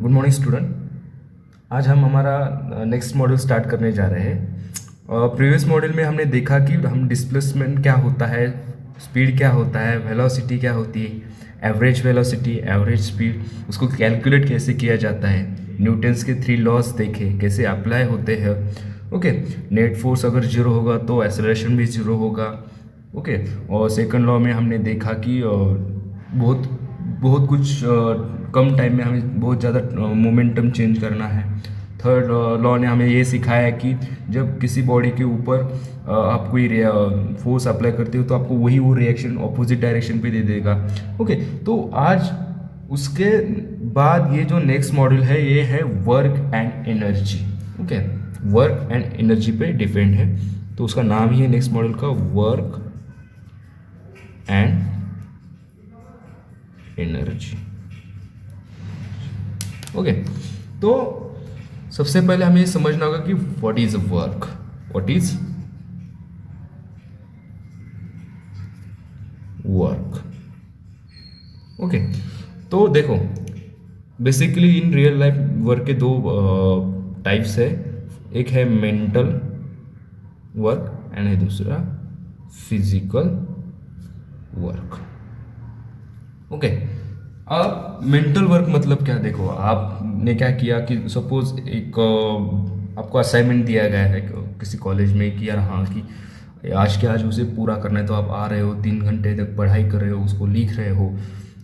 Good morning student. आज हम हमारा नेक्स्ट मॉडल स्टार्ट करने जा रहे हैं। प्रीवियस मॉडल में हमने देखा कि हम डिस्प्लेसमेंट क्या होता है, स्पीड क्या होता है, वेलोसिटी क्या होती है, एवरेज वेलोसिटी, एवरेज स्पीड, उसको कैलकुलेट कैसे किया जाता है, न्यूटन्स के 3 लॉज देखे कैसे अप्लाई होते हैं। ओके, नेट फोर्स अगर जीरो होगा तो एक्सेलरेशन भी जीरो होगा। ओके, और सेकंड लॉ में हमने देखा कि बहुत बहुत कुछ कम टाइम में हमें बहुत ज़्यादा मोमेंटम चेंज करना है। थर्ड लॉ ने हमें ये सिखाया कि जब किसी बॉडी के ऊपर आप कोई फोर्स अप्लाई करते हो तो आपको वो रिएक्शन अपोजिट डायरेक्शन पे दे देगा। ओके, तो आज उसके बाद ये जो नेक्स्ट मॉडल है ये है work and energy. Okay, work and energy पे डिपेंड है, तो उसका नाम ही है नेक्स्ट मॉडल का वर्क एंड एनर्जी। ओके, तो सबसे पहले हमें समझना होगा कि what is work, what is work. Okay, तो देखो basically in real life work के दो टाइप्स है, एक है मेंटल वर्क एंड है दूसरा फिजिकल वर्क। ओके, अब मेंटल वर्क मतलब क्या, देखो आपने क्या किया कि सपोज एक आपको असाइनमेंट दिया गया है किसी कॉलेज में कि यार हाँ कि आज के आज उसे पूरा करना है, तो आप आ रहे हो 3 घंटे तक पढ़ाई कर रहे हो, उसको लिख रहे हो।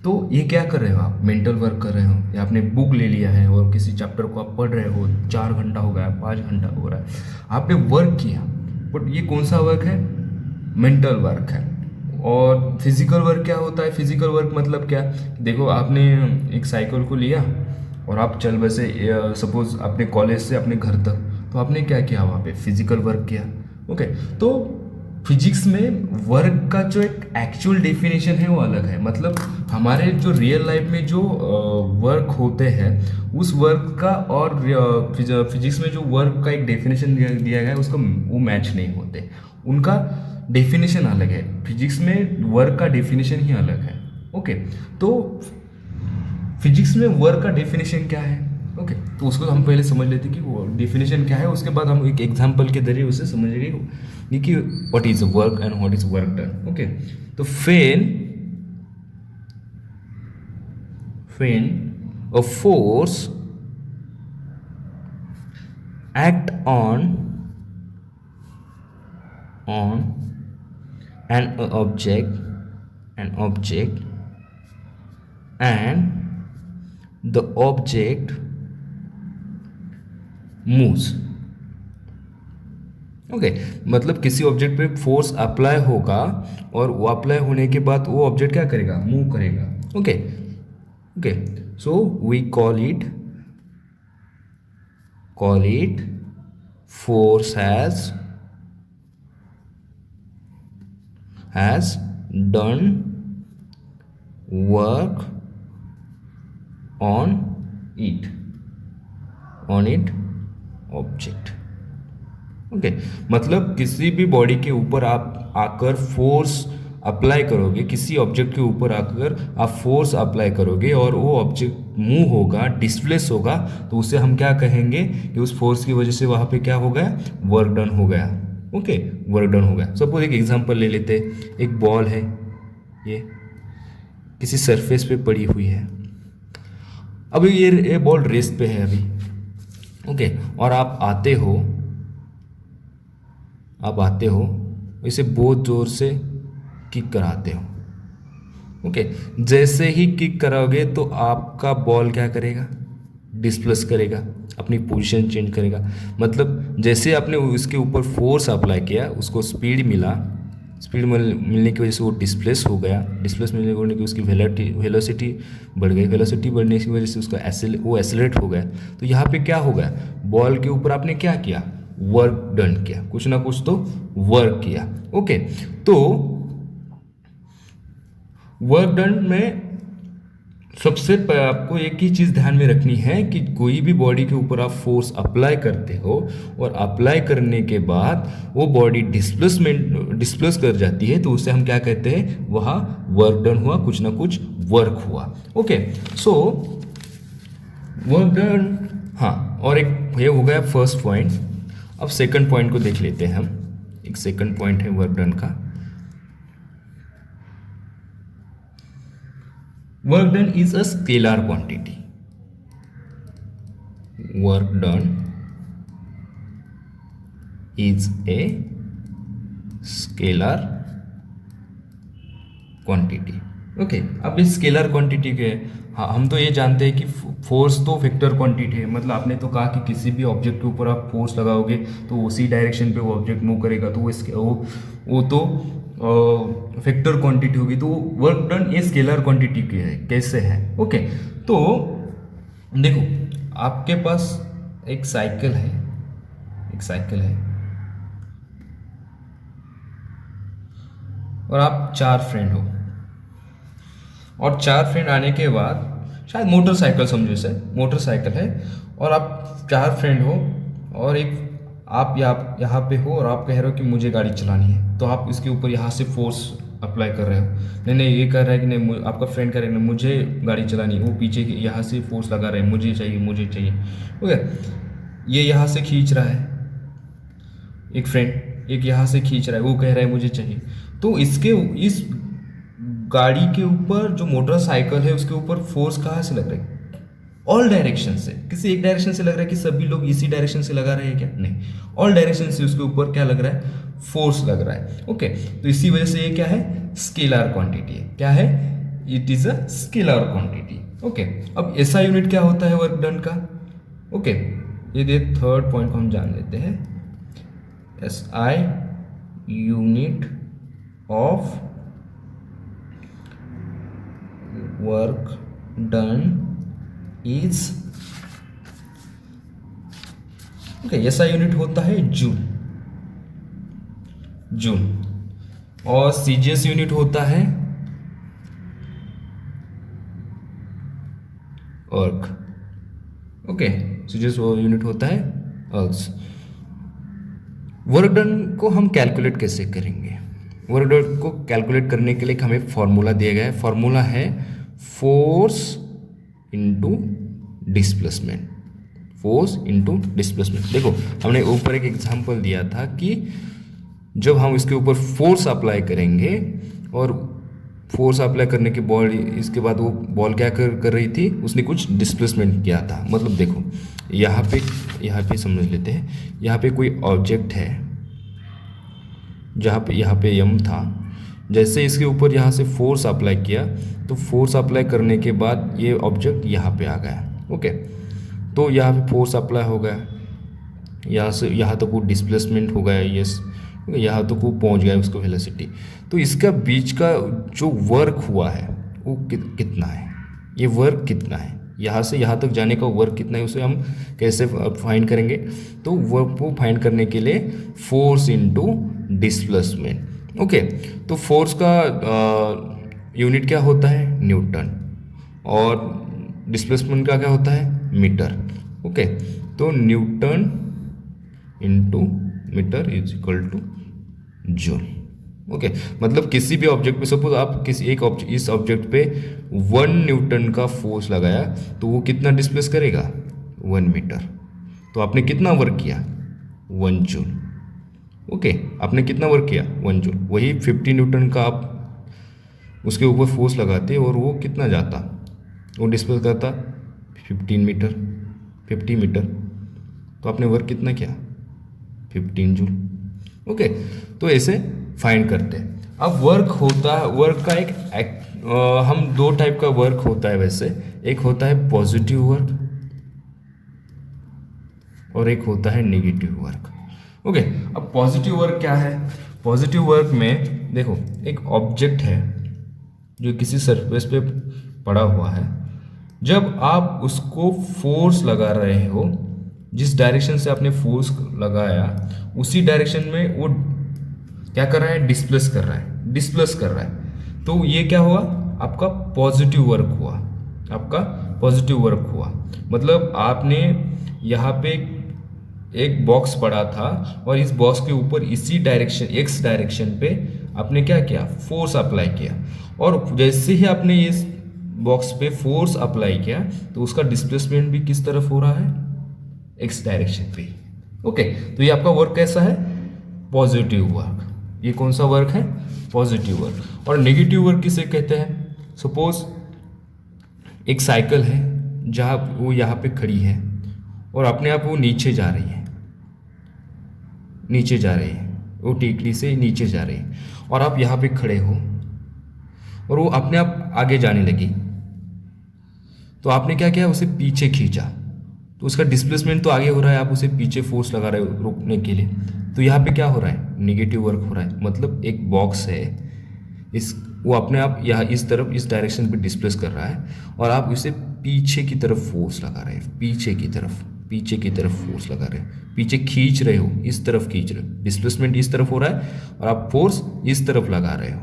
तो ये क्या कर रहे हो, आप मेंटल वर्क कर रहे हो, या आपने बुक ले लिया है और किसी चैप्टर को आप पढ़ रहे हो, 4 घंटा हो गया, 5 घंटा हो रहा है, आपने वर्क किया। बट ये कौन सा वर्क है, मेंटल वर्क है। और फिजिकल वर्क क्या होता है, फिजिकल वर्क मतलब क्या, देखो आपने एक साइकिल को लिया और आप चल बसे सपोज अपने कॉलेज से अपने घर तक, तो आपने क्या किया, वहाँ पे फिजिकल वर्क किया। ओके, तो फिजिक्स में वर्क का जो एक एक्चुअल डेफिनेशन है वो अलग है। मतलब हमारे जो रियल लाइफ में जो वर्क होते हैं उस वर्क का और फिजिक्स में जो वर्क का एक डेफिनेशन दिया गया है उसका वो मैच नहीं होते, उनका डेफिनेशन अलग है। फिजिक्स में वर्क का डेफिनेशन ही अलग है। ओके, तो फिजिक्स में वर्क का डेफिनेशन क्या है। ओके, तो उसको हम पहले समझ लेते कि वो डेफिनेशन क्या है, उसके बाद हम एक एग्जांपल के जरिए उसे समझेंगे कि what is work and what is work done. Okay, तो when a force act on an object and the object moves। Okay, मतलब किसी ऑब्जेक्ट पे फोर्स अप्लाई होगा और वो अप्लाई होने के बाद वो ऑब्जेक्ट क्या करेगा, मूव करेगा। Okay okay, so we call it force has done work on it object। Okay, मतलब किसी भी बॉडी के ऊपर आप आकर फोर्स अप्लाई करोगे, किसी ऑब्जेक्ट के ऊपर आकर आप फोर्स अप्लाई करोगे और वो ऑब्जेक्ट मूव होगा, डिस्प्लेस होगा, तो उसे हम क्या कहेंगे कि उस फोर्स की वजह से वहाँ पे क्या हो गया, वर्क डन हो गया। ओके, वर्क डन हो गया। सपोज एक एग्जांपल ले लेते, एक बॉल है, ये किसी सरफेस पे पड़ी हुई है, अभी ये बॉल रेस्ट पे है अभी। ओके, और आप आते हो इसे बहुत ज़ोर से किक कराते हो। ओके, जैसे ही किक कराओगे तो आपका बॉल क्या करेगा, डिस्प्लेस करेगा, अपनी पोजीशन चेंज करेगा। मतलब जैसे आपने उसके ऊपर फोर्स अप्लाई किया, उसको स्पीड मिला, स्पीड मिलने की वजह से वो डिस्प्लेस हो गया, डिस्प्लेस मिलने की वजह से उसकी वेलोसिटी बढ़ गई, वेलोसिटी बढ़ने की वजह से उसका वो एक्सेलरेट हो गया। तो यहाँ पे क्या हो गया, बॉल के ऊपर आपने क्या किया, वर्क डन किया, कुछ ना कुछ तो वर्क किया। ओके, तो वर्क डन में सबसे आपको एक ही चीज़ ध्यान में रखनी है कि कोई भी बॉडी के ऊपर आप फोर्स अप्लाई करते हो और अप्लाई करने के बाद वो बॉडी डिस्प्लेस कर जाती है, तो उसे हम क्या कहते हैं, वहाँ वर्क डन हुआ, कुछ ना कुछ वर्क हुआ। Okay, so work done. हाँ, और एक ये हो गया फर्स्ट पॉइंट। अब सेकंड पॉइंट को देख लेते हैं हम। एक सेकंड पॉइंट है वर्क डन का। Work done is a scalar quantity. Work done is a scalar quantity. Okay, अब इस स्केलर क्वांटिटी के, हाँ, हम तो ये जानते हैं कि फोर्स तो वेक्टर क्वांटिटी है। मतलब आपने तो कहा कि किसी भी ऑब्जेक्ट के ऊपर आप फोर्स लगाओगे तो उसी डायरेक्शन पे वो ऑब्जेक्ट मूव करेगा, तो वो तो वेक्टर क्वांटिटी होगी। तो वर्क डन ये स्केलर क्वांटिटी की है, कैसे है? ओके, तो देखो, आपके पास एक साइकिल है, और आप 4 फ्रेंड हो, और 4 फ्रेंड आने के बाद, शायद मोटरसाइकिल समझो इसे, मोटरसाइकिल है, और आप 4 फ्रेंड हो, और एक आप यहाँ पे हो, और आप कह रहे हो कि मुझे गाड़ी चलानी है। तो आप इसके ऊपर यहाँ से फोर्स अप्लाई कर रहे हो। नहीं, ये कह रहा है कि नहीं, आपका फ्रेंड कह रहा है कि मुझे गाड़ी चलानी है, वो पीछे यहाँ से फोर्स लगा रहे हैं, मुझे चाहिए। ओके, ये यहाँ से खींच रहा है, एक फ्रेंड एक यहाँ से खींच रहा है, वो कह रहा है मुझे चाहिए। तो इस गाड़ी के ऊपर, जो मोटरसाइकिल है उसके ऊपर फोर्स कहाँ से लग रहा है? ऑल डायरेक्शन से। किसी एक डायरेक्शन से लग रहा है कि सभी लोग इसी डायरेक्शन से लगा रहे हैं क्या? नहीं, ऑल डायरेक्शन से उसके ऊपर क्या लग रहा है? फोर्स लग रहा है। ओके, तो इसी वजह से ये क्या है? स्केलर क्वांटिटी है। क्या है? It is a scalar quantity. Okay, अब ऐसा यूनिट क्या होता है वर्क डन का? ओके, ये थर्ड पॉइंट को हम जान लेते हैं। SI unit of work done is, okay, SI unit होता है जूल, और CGS यूनिट होता है अर्क। ओके, CGS यूनिट होता है अर्क्स। वर्क डन को हम कैलकुलेट कैसे करेंगे? वर्क डन को कैलकुलेट करने के लिए हमें फॉर्मूला दिया गया है। फॉर्मूला है फोर्स इनटू डिस्प्लेसमेंट। देखो, हमने ऊपर एक एग्जांपल दिया था कि जब हम इसके ऊपर फोर्स अप्लाई करेंगे, और फोर्स अप्लाई करने के बॉल, इसके बाद वो बॉल क्या कर रही थी? उसने कुछ डिस्प्लेसमेंट किया था। मतलब देखो, यहाँ पे समझ लेते हैं। यहाँ पे कोई ऑब्जेक्ट है, यहाँ पे M था। जैसे इसके ऊपर यहाँ से फोर्स अप्लाई किया, तो फोर्स अप्लाई करने के बाद ये ऑब्जेक्ट यहाँ पे आ गया। ओके, तो यहाँ पे फोर्स अप्लाई हो गया, यहाँ से यहाँ तक वो डिस्प्लेसमेंट हो गया, यस, यहाँ तक वो पहुँच गया उसको वेलोसिटी। तो इसका बीच का जो वर्क हुआ है वो कितना है? ये वर्क कितना है? यहाँ से यहाँ तक जाने का वर्क कितना है, उसे हम कैसे फाइंड करेंगे? तो वर्क को फाइंड करने के लिए फोर्स इनटू डिस्प्लेसमेंट। ओके, तो फोर्स का यूनिट क्या होता है? न्यूटन, और डिस्प्लेसमेंट का क्या होता है? मीटर। ओके, तो newton into metre is equal to joule. Okay, मतलब किसी भी ऑब्जेक्ट पे, सपोज आप किसी एक ऑब्जेक्ट, इस ऑब्जेक्ट पे 1 न्यूटन का फोर्स लगाया, तो वो कितना डिस्प्लेस करेगा? 1 मीटर। तो आपने कितना वर्क किया? 1 जूल। ओके, आपने कितना वर्क किया? 1 जूल। वही 50 न्यूटन का आप उसके ऊपर फोर्स लगाते, और वो कितना जाता? वो डिस्प्लेस करता 50 मीटर। तो आपने वर्क कितना किया? 15 जूल। ओके, तो ऐसे फाइंड करते हैं। अब वर्क का हम 2 टाइप का वर्क होता है वैसे। एक होता है पॉजिटिव वर्क, और एक होता है नेगेटिव वर्क। ओके, अब पॉजिटिव वर्क क्या है? पॉजिटिव वर्क में देखो, एक ऑब्जेक्ट है जो किसी सरफेस पे पड़ा हुआ है। जब आप उसको फोर्स लगा रहे हो, जिस डायरेक्शन से आपने फोर्स लगाया, उसी डायरेक्शन में वो क्या कर रहा है? डिस्प्लेस कर रहा है। तो ये क्या हुआ? आपका पॉजिटिव वर्क हुआ। मतलब आपने यहाँ पे एक बॉक्स पड़ा था, और इस बॉक्स के ऊपर इसी डायरेक्शन, एक्स डायरेक्शन पे आपने क्या किया? फोर्स अप्लाई किया। और जैसे ही आपने इस बॉक्स पे फोर्स अप्लाई किया तो उसका डिस्प्लेसमेंट भी किस तरफ हो रहा है, एक्स डायरेक्शन पे। ओके, तो ये आपका वर्क कैसा है, पॉजिटिव वर्क। ये कौन सा वर्क है, पॉजिटिव वर्क। और नेगेटिव वर्क किसे कहते हैं, सपोज एक साइकिल है जहाँ वो यहाँ पे खड़ी है और अपने आप वो नीचे जा रही है, नीचे जा रही है, वो टेकड़ी से नीचे जा रही है, और आप यहाँ पे खड़े हो और वो अपने आप आगे जाने लगी, तो आपने क्या किया, उसे पीछे खींचा, तो उसका डिस्प्लेसमेंट तो आगे हो रहा है, आप उसे पीछे फोर्स लगा रहे हो रोकने के लिए, तो यहाँ पे क्या हो रहा है, निगेटिव वर्क हो रहा है। मतलब एक बॉक्स है, इस वो अपने आप यहाँ इस तरफ इस डायरेक्शन पे डिस्प्लेस कर रहा है और आप उसे पीछे की तरफ फोर्स लगा रहे हैं, पीछे की तरफ फोर्स लगा रहे हैं, पीछे खींच रहे हो, इस तरफ खींच रहे हो, डिस्प्लेसमेंट इस तरफ हो रहा है और आप फोर्स इस तरफ लगा रहे हो,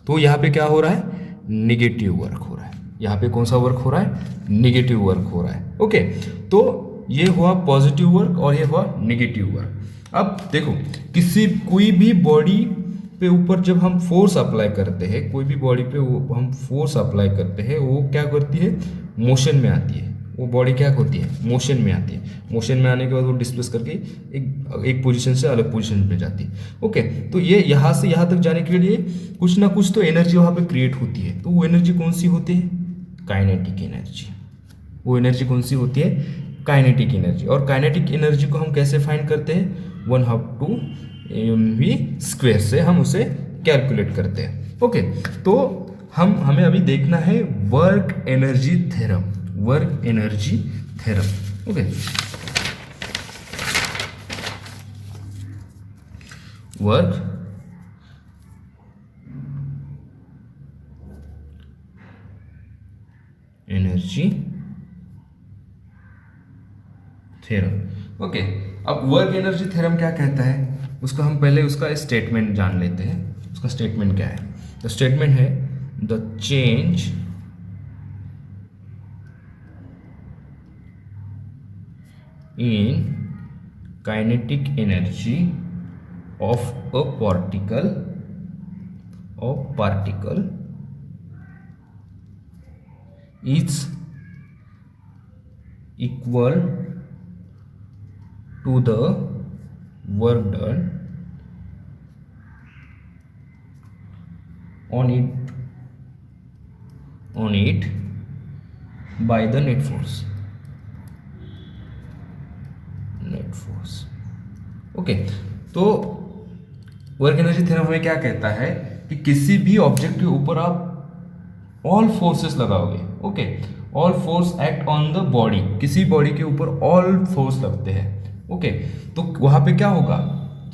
तो यहाँ पे क्या हो रहा है, निगेटिव वर्क हो रहा है। यहाँ पे कौन सा वर्क हो रहा है, निगेटिव वर्क हो रहा है। ओके, तो ये हुआ पॉजिटिव वर्क और ये हुआ निगेटिव वर्क। अब देखो, कोई भी बॉडी पे ऊपर जब हम फोर्स अप्लाई करते हैं, कोई भी बॉडी पे हम फोर्स अप्लाई करते हैं, वो क्या करती है, मोशन में आती है। वो बॉडी क्या होती है, मोशन में आती है। मोशन में आने के बाद वो डिस्प्लेस करके एक पोजीशन से अलग पोजीशन पे जाती है। ओके, तो ये यहाँ से यहाँ तक जाने के लिए कुछ ना कुछ तो एनर्जी वहाँ पे क्रिएट होती है। तो वो एनर्जी कौन सी होती है, काइनेटिक एनर्जी। वो एनर्जी कौन सी होती है, काइनेटिक एनर्जी। और काइनेटिक एनर्जी को हम कैसे फाइंड करते हैं, 1/2 mv² से हम उसे कैलकुलेट करते हैं। ओके, तो हमें अभी देखना है work energy theorem, work energy theorem. Okay, work energy theorem. Okay, अब वर्क एनर्जी थ्योरम क्या कहता है, उसको हम पहले उसका स्टेटमेंट जान लेते हैं। उसका स्टेटमेंट क्या है, द स्टेटमेंट है the change in kinetic energy of a particle is equal to the work done on it by the net force। Okay, तो वर्क एनर्जी थ्योरम हमें क्या कहता है कि किसी भी ऑब्जेक्ट के ऊपर आप ऑल फोर्सेस लगाओगे। Okay, all force act on the body, किसी बॉडी के ऊपर ऑल फोर्स लगते हैं। ओके, तो वहां पे क्या होगा,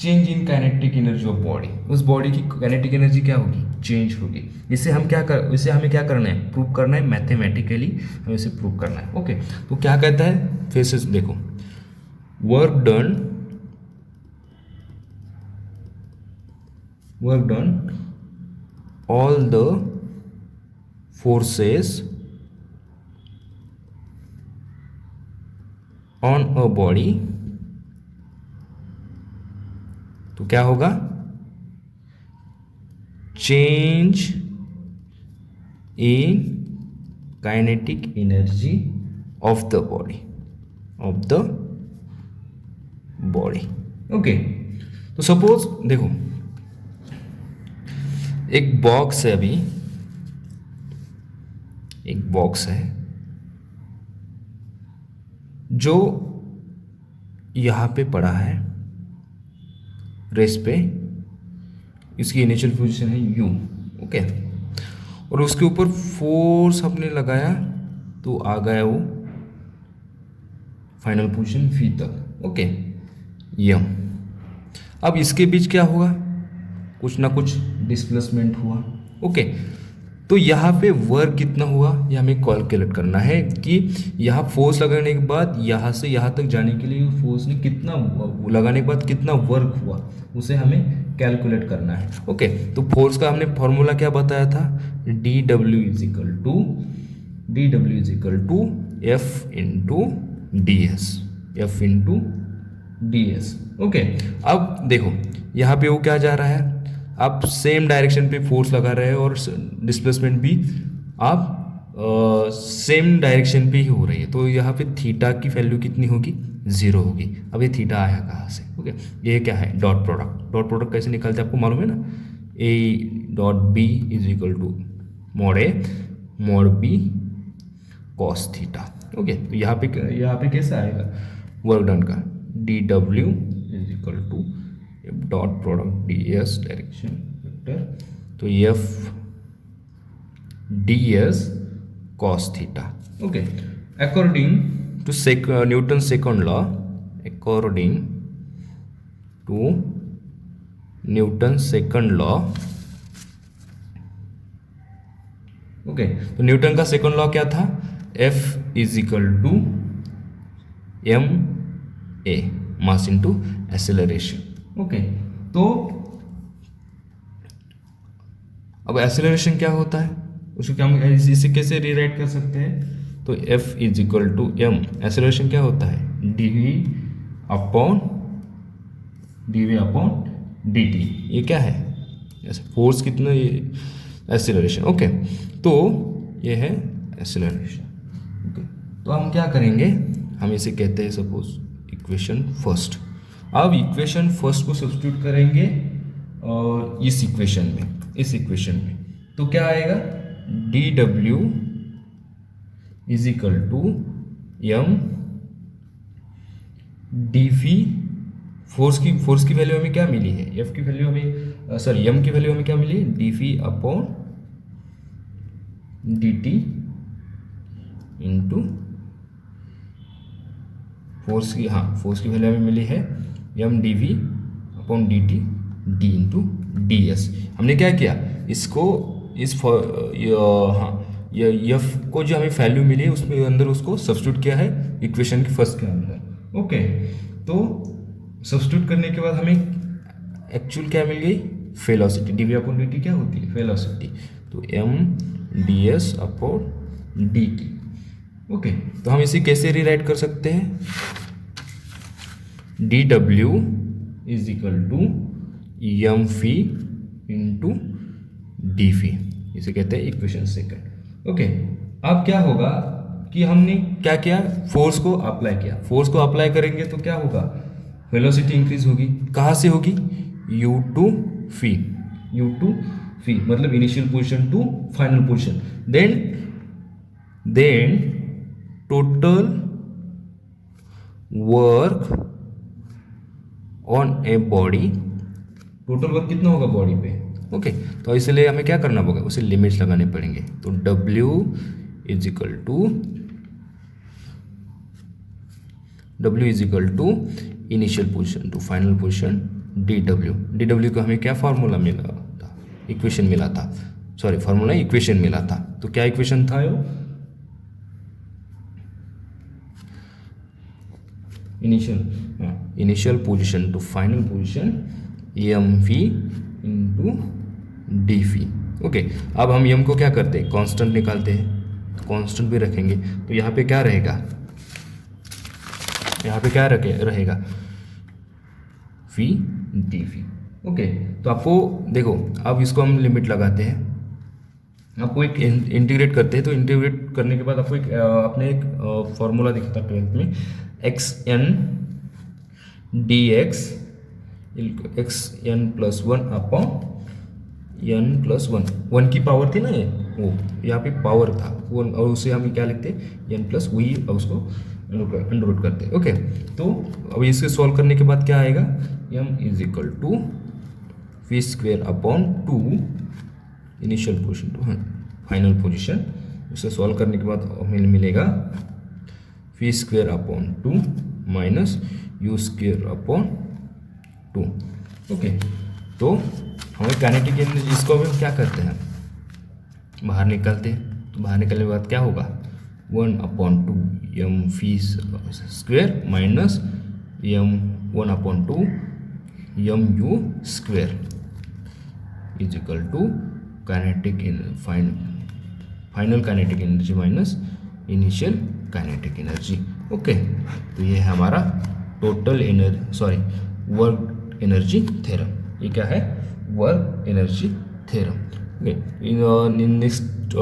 change in kinetic energy of body. उस बॉडी की काइनेटिक एनर्जी क्या होगी, चेंज होगी। इसे हमें क्या करना है, प्रूव करना है, मैथमेटिकली हमें इसे प्रूव करना है। ओके, तो क्या कहता है, फिर से देखो, work done all the forces on a body, तो क्या होगा, change in kinetic energy of the body. Okay, तो सपोज देखो, एक बॉक्स है, अभी एक बॉक्स है जो यहां पे पड़ा है रेस्ट पे, इसकी इनिशियल पोजीशन है u। ओके, और उसके ऊपर फोर्स हमने लगाया तो आ गया वो फाइनल पोजीशन v तक। ओके, यम, अब इसके बीच क्या हुआ, कुछ ना कुछ डिस्प्लेसमेंट हुआ। ओके, तो यहाँ पे वर्क कितना हुआ ये हमें कैलकुलेट करना है कि यहाँ फोर्स लगाने के बाद यहाँ से यहाँ तक जाने के लिए फोर्स ने कितना लगाने के बाद कितना वर्क हुआ, उसे हमें कैलकुलेट करना है। ओके, तो फोर्स का हमने फॉर्मूला क्या बताया था, dw is equal to F/ds। Okay, अब देखो यहाँ पे वो क्या जा रहा है, आप सेम डायरेक्शन पे फोर्स लगा रहे हैं और डिस्प्लेसमेंट भी आप सेम डायरेक्शन पे ही हो रही है, तो यहाँ पे थीटा की वैल्यू कितनी होगी, 0 होगी। अब ये थीटा आया कहाँ से, ओके। ये क्या है, डॉट प्रोडक्ट। डॉट प्रोडक्ट कैसे निकालते हैं आपको मालूम है ना, A dot B is equal to mod A mod B cos theta, okay. तो यहाँ पे कैसा आएगा वर्क डन का, D W is equal to dot product D S direction vector, तो F D S cos theta, okay, according to Newton's second law, according to Newton's second law, okay, तो न्यूटन का सेकंड लॉ क्या था, F is equal to M A mass into acceleration, okay. तो अब acceleration क्या होता है, उसको क्या हम इसे कैसे रीराइट कर सकते हैं, तो F is equal to M, acceleration क्या होता है, अपॉन डी टी, ये क्या है, ऐसे फोर्स कितना, ये एक्सेलरेशन, ओके। तो ये है एक्सेलरेशन, ओके। तो हम क्या करेंगे, हम इसे कहते हैं सपोज इक्वेशन फर्स्ट। अब इक्वेशन फर्स्ट को सब्स्टिट्यूट करेंगे और इस इक्वेशन में, तो क्या आएगा, D W is equal to M D V, force की वैल्यू हमें क्या मिली है, एफ की वैल्यू हमें सॉरी एम की वैल्यू हमें क्या मिली, D V upon D T into force की वैल्यू हमें मिली है M D V upon D T D into D S. हमने क्या किया, इसको एफ को जो हमें वैल्यू मिली है उसमें अंदर उसको सब्स्टिट्यूट किया है इक्वेशन के फर्स्ट के अंदर, ओके। तो सब्स्टिट्यूट करने के बाद हमें एक्चुअल क्या मिल गई, velocity, D V upon D T क्या होती है, वेलोसिटी, तो M D S upon D T, okay. तो हम इसे कैसे रीराइट कर सकते हैं, D W is equal to M phi into D phi, इसे कहते हैं इक्वेशन सेकंड, ओके। अब क्या होगा कि हमने क्या किया, फोर्स को अप्लाई किया, फोर्स को अप्लाई करेंगे तो क्या होगा, वेलोसिटी इंक्रीज होगी, कहाँ से होगी, यू टू फी मतलब initial position to final position, then total work on a body, total work कितना होगा बॉडी पे, ओके। तो इसलिए हमें क्या करना होगा, उसे लिमिट्स लगाने पड़ेंगे, तो W is equal to initial position to final position DW को हमें क्या फार्मूला मिला था, इक्वेशन मिला था, सॉरी फार्मूला इक्वेशन मिला था, तो क्या इक्वेशन था यो, initial position to final position M V into D phi, okay. अब हम एम को क्या करते हैं, कांस्टेंट निकालते हैं, तो कांस्टेंट भी रखेंगे, तो यहाँ पे क्या रहेगा, रहेगा वी डी वी, ओके। तो आपको देखो, अब इसको हम लिमिट लगाते हैं, आपको एक इंटीग्रेट करते हैं, तो इंटीग्रेट करने के बाद आपको आपने एक फॉर्मूला देखा था 12th में, X N D X N plus one upon N plus one की पावर थी ना ये, वो यहाँ पे पावर था वो, और उसे हम क्या लिखते हैं, एन प्लस वही उसको अंडररूट करते हैं, ओके। तो अब इसे सॉल्व करने के बाद क्या आएगा, M is equal to V square upon two initial position to final position, उसे सॉल्व करने के बाद हमें मिलेगा V square upon two minus U square upon two, okay. तो हमें काइनेटिक एनर्जी, इसको हम क्या करते हैं, बाहर निकालते हैं, तो बाहर निकलने के बाद क्या होगा, 1/2 M V square minus M 1/2 M U square is equal to kinetic final kinetic energy minus initial kinetic energy, okay. तो ये है हमारा टोटल वर्क एनर्जी थ्योरम, ये क्या है, work energy theorem, okay. In next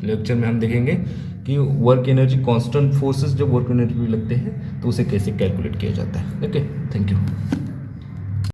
lecture में हम देखेंगे कि वर्क एनर्जी, कांस्टेंट फोर्सेस जब वर्क एनर्जी पे लगते हैं तो उसे कैसे कैलकुलेट किया जाता है। Okay, thank you.